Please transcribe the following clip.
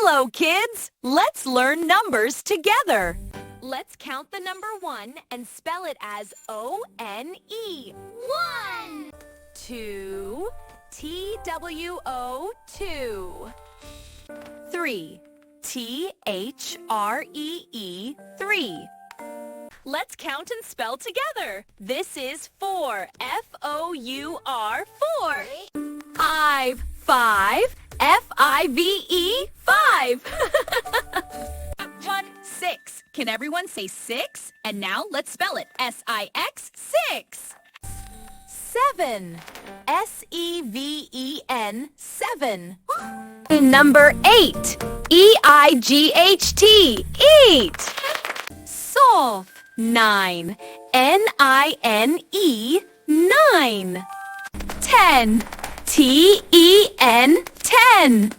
Hello, kids! Let's learn numbers together. Let's count the number 1 and spell it as O-N-E. 1, 2, T-W-O, 2. 3, T-H-R-E-E, 3. Let's count and spell together. This is 4, F-O-U-R, 4. 5, F-I-V-E, 5. 1, 6. Can everyone say 6? And now let's spell it. S-I-X, 6. 7, S-E-V-E-N, 7. Number 8, E-I-G-H-T, eat. Solve, 9, N-I-N-E, 9. 10, T-E-N, 10.